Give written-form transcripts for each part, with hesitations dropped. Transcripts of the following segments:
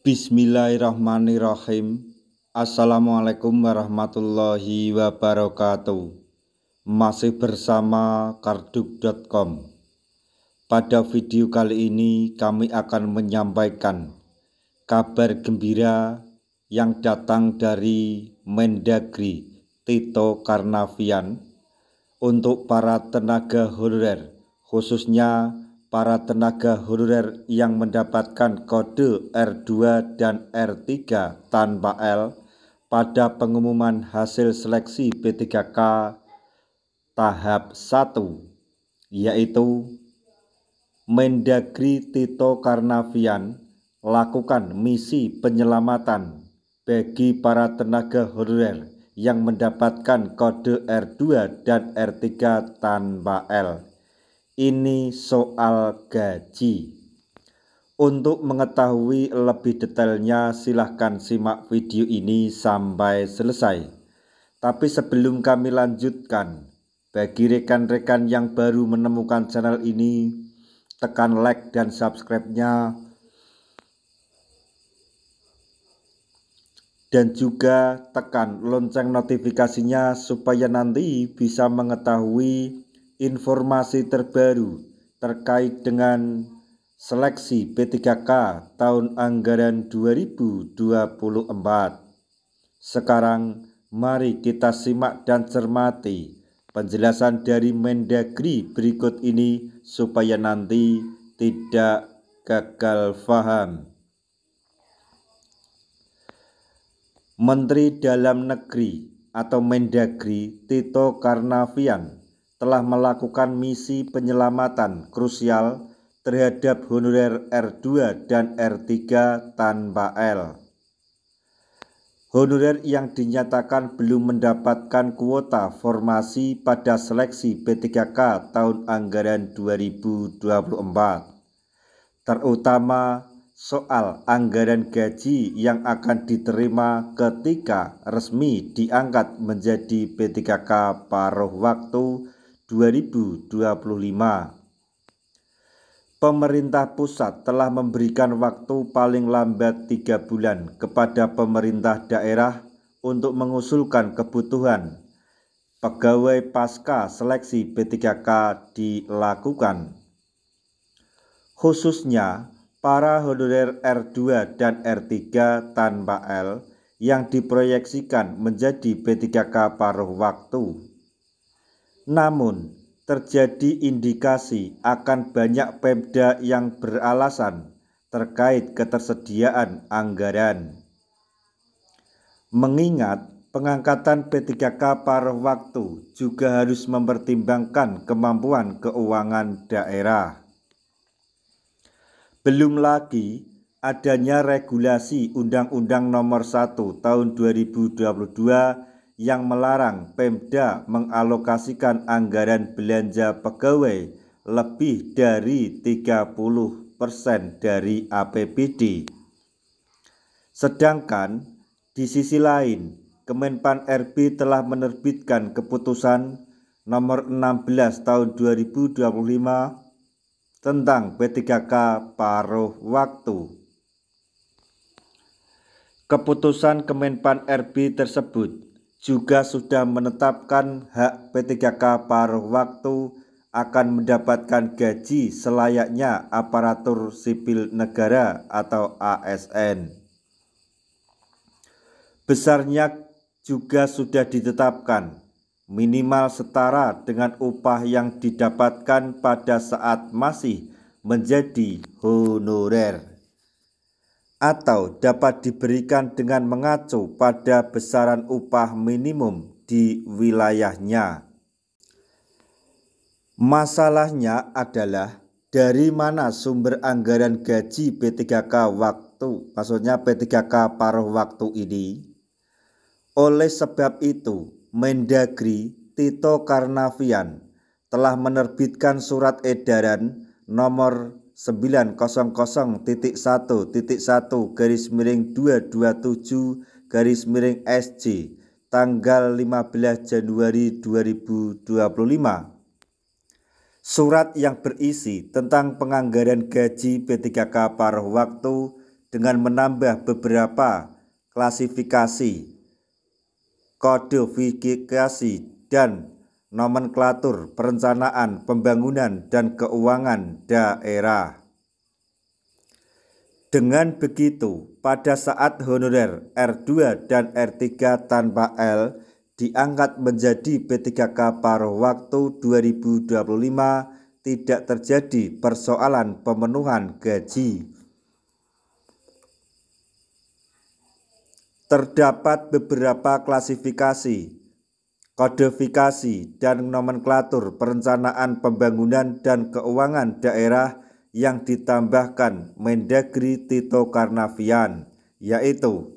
Bismillahirrahmanirrahim. Assalamualaikum warahmatullahi wabarakatuh. Masih bersama karduk.com. Pada video kali ini kami akan menyampaikan kabar gembira yang datang dari Mendagri Tito Karnavian untuk para tenaga honorer, khususnya para tenaga honorer yang mendapatkan kode R2 dan R3 tanpa L pada pengumuman hasil seleksi P3K tahap 1, yaitu Mendagri Tito Karnavian lakukan misi penyelamatan bagi para tenaga honorer yang mendapatkan kode R2 dan R3 tanpa L. Ini soal gaji. Untuk mengetahui lebih detailnya silahkan simak video ini sampai selesai. Tapi sebelum kami lanjutkan, bagi rekan-rekan yang baru menemukan channel ini, tekan like dan subscribe-nya, dan juga tekan lonceng notifikasinya supaya nanti bisa mengetahui informasi terbaru terkait dengan seleksi P3K tahun anggaran 2024. Sekarang mari kita simak dan cermati penjelasan dari Mendagri berikut ini supaya nanti tidak gagal paham. Menteri Dalam Negeri atau Mendagri Tito Karnavian telah melakukan misi penyelamatan krusial terhadap honorer R2 dan R3 tanpa L. Honorer yang dinyatakan belum mendapatkan kuota formasi pada seleksi P3K tahun anggaran 2024, terutama soal anggaran gaji yang akan diterima ketika resmi diangkat menjadi P3K paruh waktu 2025. Pemerintah pusat telah memberikan waktu paling lambat 3 bulan kepada pemerintah daerah untuk mengusulkan kebutuhan pegawai pasca seleksi P3K dilakukan. Khususnya para honorer R2 dan R3 tanpa L yang diproyeksikan menjadi P3K paruh waktu. Namun, terjadi indikasi akan banyak Pemda yang beralasan terkait ketersediaan anggaran. Mengingat pengangkatan P3K paruh waktu juga harus mempertimbangkan kemampuan keuangan daerah. Belum lagi adanya regulasi Undang-Undang Nomor 1 Tahun 2022 yang melarang Pemda mengalokasikan anggaran belanja pegawai lebih dari 30% dari APBD. Sedangkan di sisi lain, Kemenpan RB telah menerbitkan keputusan nomor 16 tahun 2025 tentang P3K paruh waktu. Keputusan Kemenpan RB tersebut juga sudah menetapkan hak P3K paruh waktu akan mendapatkan gaji selayaknya aparatur sipil negara atau ASN. Besarnya juga sudah ditetapkan minimal setara dengan upah yang didapatkan pada saat masih menjadi honorer, atau dapat diberikan dengan mengacu pada besaran upah minimum di wilayahnya. Masalahnya adalah dari mana sumber anggaran gaji P3K waktu, maksudnya P3K paruh waktu ini. Oleh sebab itu, Mendagri Tito Karnavian telah menerbitkan surat edaran nomor 900.11-227-SJ tanggal 15 Januari 2025. Surat yang berisi tentang penganggaran gaji P3K paruh waktu dengan menambah beberapa klasifikasi, kodifikasi, dan nomenklatur perencanaan, pembangunan, dan keuangan daerah. Dengan begitu, pada saat honorer R2 dan R3 tanpa L diangkat menjadi P3K paruh waktu 2025, tidak terjadi persoalan pemenuhan gaji. Terdapat beberapa klasifikasi, kodifikasi, dan nomenklatur perencanaan pembangunan dan keuangan daerah yang ditambahkan Mendagri Tito Karnavian, yaitu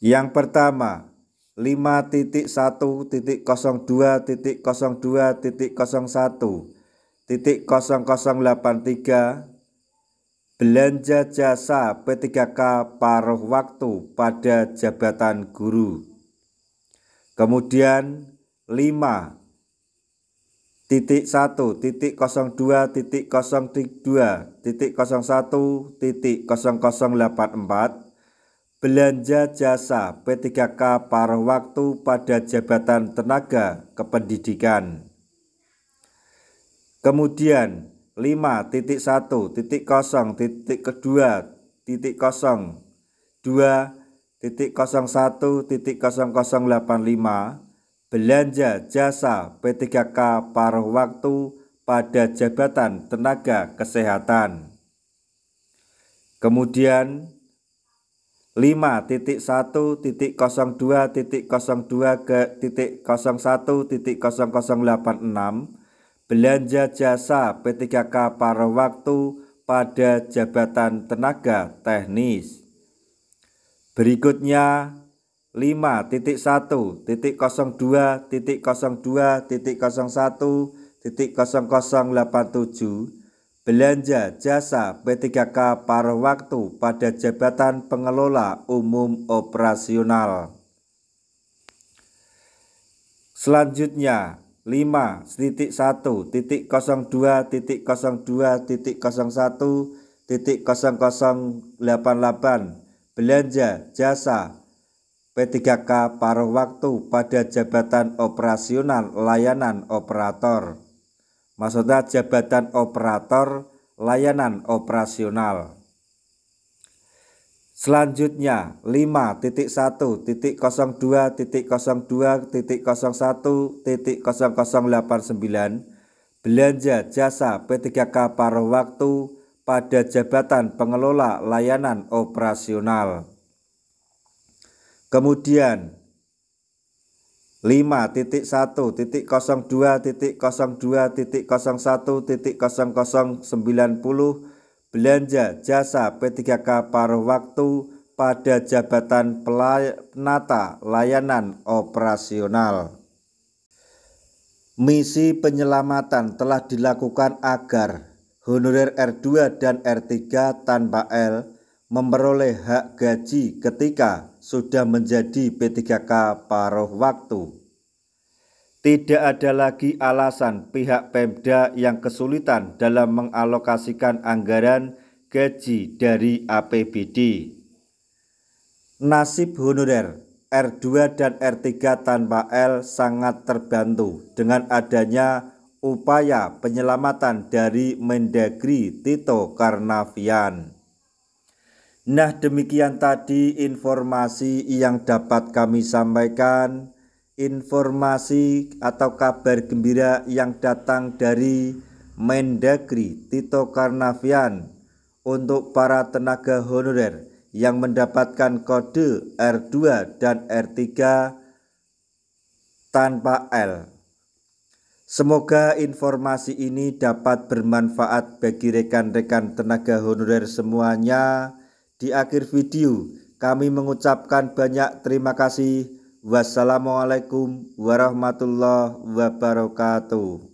yang pertama 5.1.02.02.01.0083 belanja jasa P3K paruh waktu pada jabatan guru. Kemudian 5.1.02.01.0084 belanja jasa P3K paruh waktu pada jabatan tenaga kependidikan. Kemudian 5.1.0.02.01.0085 belanja jasa P3K paruh waktu pada jabatan tenaga kesehatan. Kemudian 5.1.02.01.0086 belanja jasa P3K paruh waktu pada jabatan tenaga teknis. Berikutnya 5.1.02.01.0087 belanja jasa P3K paruh waktu pada jabatan pengelola umum operasional. Selanjutnya 5.1.02.01.0088 belanja jasa P3K paruh waktu pada jabatan operasional layanan operator. Maksudnya jabatan operator layanan operasional. Selanjutnya 5.1.02.01.0089 belanja jasa P3K paruh waktu pada jabatan pengelola layanan operasional. Kemudian 5.1.02.01.0090 belanja jasa P3K paruh waktu pada jabatan penata layanan operasional. Misi penyelamatan telah dilakukan agar honorer R2 dan R3 tanpa L memperoleh hak gaji ketika sudah menjadi P3K paruh waktu. Tidak ada lagi alasan pihak Pemda yang kesulitan dalam mengalokasikan anggaran gaji dari APBD. Nasib honorer R2 dan R3 tanpa L sangat terbantu dengan adanya upaya penyelamatan dari Mendagri Tito Karnavian. Nah, demikian tadi informasi yang dapat kami sampaikan. Informasi atau kabar gembira yang datang dari Mendagri Tito Karnavian untuk para tenaga honorer yang mendapatkan kode R2 dan R3 tanpa L. Semoga informasi ini dapat bermanfaat bagi rekan-rekan tenaga honorer semuanya. Di akhir video kami mengucapkan banyak terima kasih. Wassalamualaikum warahmatullahi wabarakatuh.